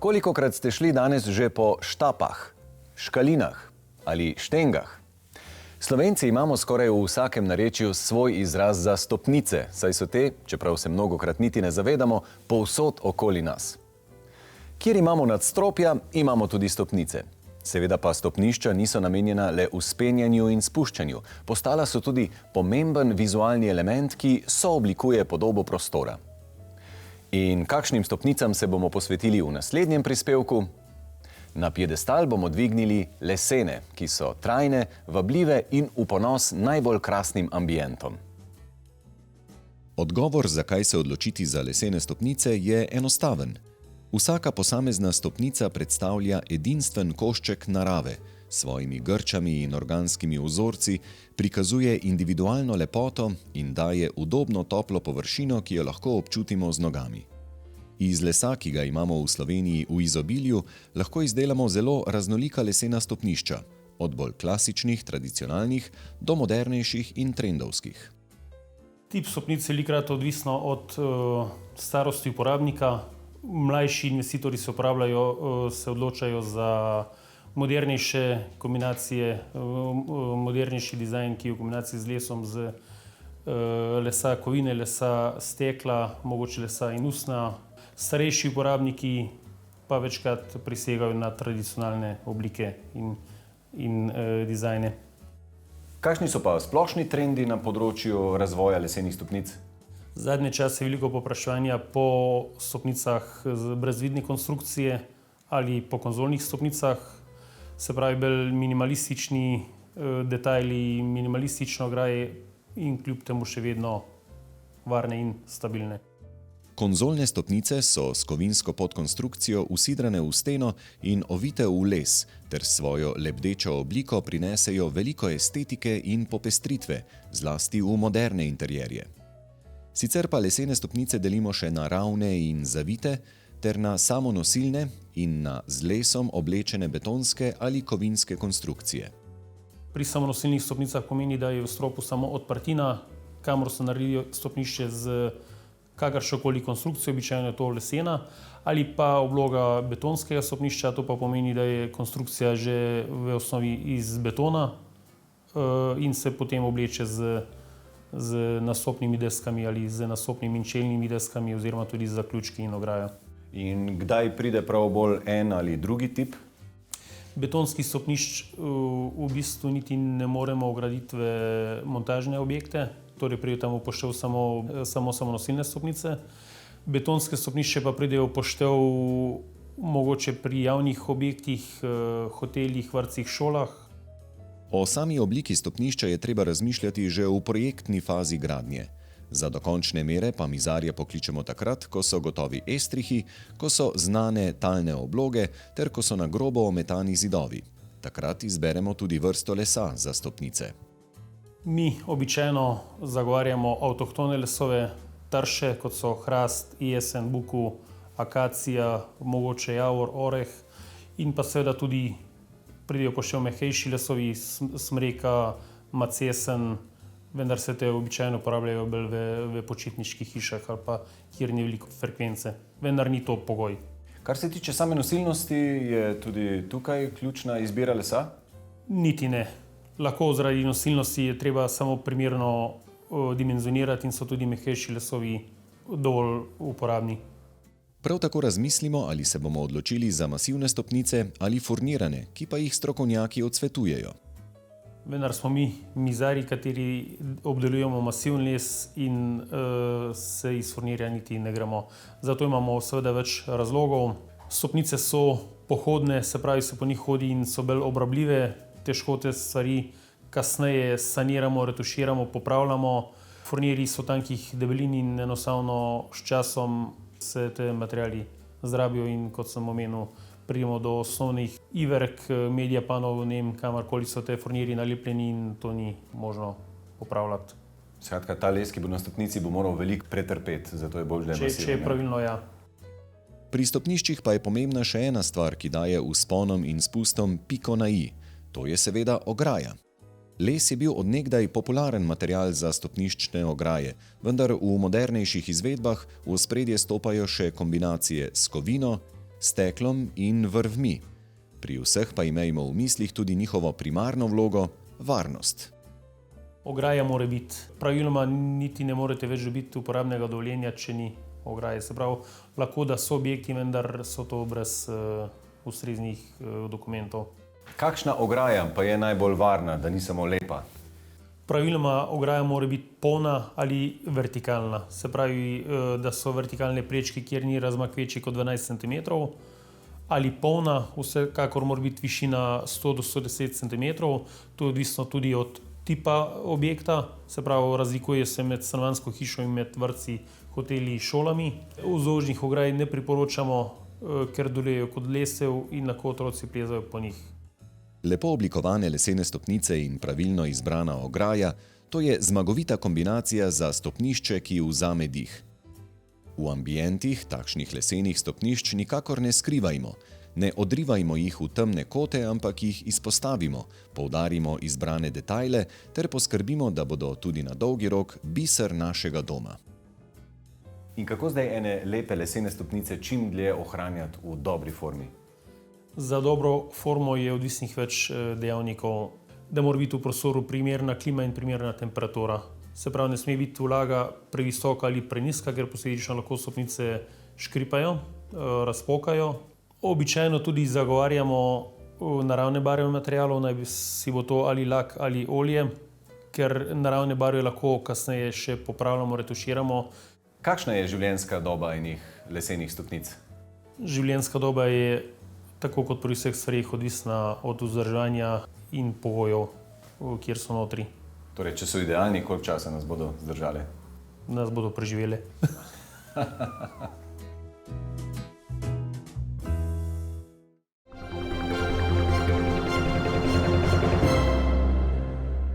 Kolikokrat ste šli danes že po štapah, škalinah ali štengah? Slovenci imamo skoraj v vsakem narečju svoj izraz za stopnice, saj so te, čeprav se mnogokrat niti ne zavedamo, povsod okoli nas. Kjer imamo nadstropja, imamo tudi stopnice. Seveda pa stopnišča niso namenjena le vzpenjanju in spuščanju. Postala so tudi pomemben vizualni element, ki sooblikuje podobo prostora. In kakšnim stopnicam se bomo posvetili v naslednjem prispevku? Na piedestal bomo dvignili lesene, ki so trajne, vabljive in v ponos najbolj krasnim ambientom. Odgovor, zakaj se odločiti za lesene stopnice, je enostaven. Vsaka posamezna stopnica predstavlja edinstven košček narave, s svojimi grčami in organskimi vzorci prikazuje individualno lepoto in daje udobno toplo površino, ki jo lahko občutimo z nogami. Iz lesa, ki ga imamo v Sloveniji v izobilju, lahko izdelamo zelo raznolika lesena stopnišča, od bolj klasičnih, tradicionalnih do modernejših in trendovskih. Tip stopnic je velikokrat odvisno od starosti uporabnika. Mlajši investitorji se odločajo za modernejše kombinacije, modernejši dizajn, ki je v kombinaciji z lesom, z lesa kovine, lesa stekla, mogoče lesa in usnja. Starejši uporabniki pa večkrat prisegajo na tradicionalne oblike in dizajne. Kakšni so pa splošni trendi na področju razvoja lesenih stopnic? Zadnje čase je veliko povpraševanja po stopnicah brez vidne konstrukcije ali po konzolnih stopnicah, se pravi bolj minimalistični detajli, minimalistično ograje in kljub temu še vedno varne in stabilne. Konzolne stopnice so s kovinsko podkonstrukcijo usidrane v steno in ovite v les, ter svojo lebdečo obliko prinesejo veliko estetike in popestritve, zlasti v moderne interjerje. Sicer pa lesene stopnice delimo še na ravne in zavite, ter na samonosilne in na z lesom oblečene betonske ali kovinske konstrukcije. Pri samonosilnih stopnicah pomeni, da je v stropu samo odprtina, kamor se naredi stopnišče z kakršnokoli konstrukcijo, običajno je to lesena, ali pa obloga betonskega stopnišča, to pa pomeni, da je konstrukcija že v osnovi iz betona in se potem obleče z nastopnimi deskami ali z nastopnimi in čelnimi deskami oziroma tudi z zaključki in ograjo. In kdaj pride prav bolj en ali drugi tip? Betonskih stopnišč v bistvu niti ne moremo vgraditi v montažne objekte, torej pride tam v poštev samo samonosilne stopnice. Betonske stopnišče pa pridejo v poštev mogoče pri javnih objektih, hotelih, vrtcih, šolah. O sami obliki stopnišča je treba razmišljati že v projektni fazi gradnje. Za dokončne mere pa mizarje pokličemo takrat, ko so gotovi estrihi, ko so znane talne obloge ter ko so na grobo ometani zidovi. Takrat izberemo tudi vrsto lesa za stopnice. Mi običajno zagovarjamo avtohtone lesove, trše, kot so hrast, jesen, buku, akacija, mogoče javor, oreh in pa seveda tudi pridejo poštev mehkejši lesovi, smreka, macesen, vendar se te običajno uporabljajo bolj v počitniških hišah ali pa kjer ni veliko frekvence, vendar ni to pogoj. Kar se tiče same nosilnosti, je tudi tukaj ključna izbira lesa? Niti ne. Lahko zaradi nosilnosti je treba samo primerno dimenzionirati in so tudi mehkejši lesovi dovolj uporabni. Prav tako razmislimo, ali se bomo odločili za masivne stopnice ali furnirane, ki pa jih strokovnjaki odsvetujejo. Vendar smo mi mizarji, kateri obdelujemo masivni les in se iz furnirja niti ne gremo. Zato imamo seveda več razlogov. Stopnice so pohodne, se pravi se po njih hodi in so bolj obrabljive. Težko te stvari kasneje saniramo, retuširamo, popravljamo. Furnirji so tankih debelin in enostavno s časom se te materiali zdrabijo in kot sem omenil, pridemo do osnovnih iverk, mediapanov, ne vem, kamorkoli so te furnirji nalepljeni in to ni možno popravljati. Skratka, ta les, ki bo na stopnici, bo moral veliko pretrpeti, zato je bolj, da je masiven. Če je pravilno, ja. Pri stopniščih pa je pomembna še ena stvar, ki daje vzponom in spustom piko na i. To je seveda ograja. Les je bil od nekdaj popularen material za stopniščne ograje, vendar v modernejših izvedbah v ospredje stopajo še kombinacije s kovino, steklom in vrvmi. Pri vseh pa imejmo v mislih tudi njihovo primarno vlogo – varnost. Ograja mora biti. Praviloma niti ne morete več dobiti uporabnega dovoljenja, če ni ograje. Se pravi, lahko da so objekti, vendar so to brez ustreznih dokumentov. Kakšna ograja pa je najbolj varna, da ni samo lepa? Praviloma ograja mora biti polna ali vertikalna. Se pravi, da so vertikalne prečke, kjer ni razmak večji kot 12 cm, ali polna, vsekakor mora biti višina 100 do 110 cm. To je odvisno tudi od tipa objekta, se pravi, razlikuje se med stanovanjsko hišo in med vrtci, hoteli, šolami. Vzdolžnih ograj ne priporočamo, ker delujejo kot lestev in lahko otroci plezajo po njih. Lepo oblikovane lesene stopnice in pravilno izbrana ograja, to je zmagovita kombinacija za stopnišče, ki vzame dih. V ambientih takšnih lesenih stopnišč nikakor ne skrivajmo, ne odrivajmo jih v temne kote, ampak jih izpostavimo, poudarimo izbrane detajle ter poskrbimo, da bodo tudi na dolgi rok biser našega doma. In kako zdaj ene lepe lesene stopnice čim dlje ohranjati v dobri formi? Za dobro formo je odvisnih več dejavnikov, da mora biti v prostoru primerna klima in primerna temperatura. Se pravi, ne sme biti vlaga previsoka ali prenizka, ker posledično lahko stopnice škripajo, razpokajo. Običajno tudi zagovarjamo naravne barve materialov, naj si bo to ali lak ali olje, ker naravne barve lahko kasneje še popravljamo, retuširamo. Kakšna je življenjska doba enih lesenih stopnic? Življenjska doba je tako kot pri vseh stvareh odvisna od vzdrževanja in pogojev, kjer so notri. Torej, če so idealni, koliko časa nas bodo zdržali? Nas bodo preživeli.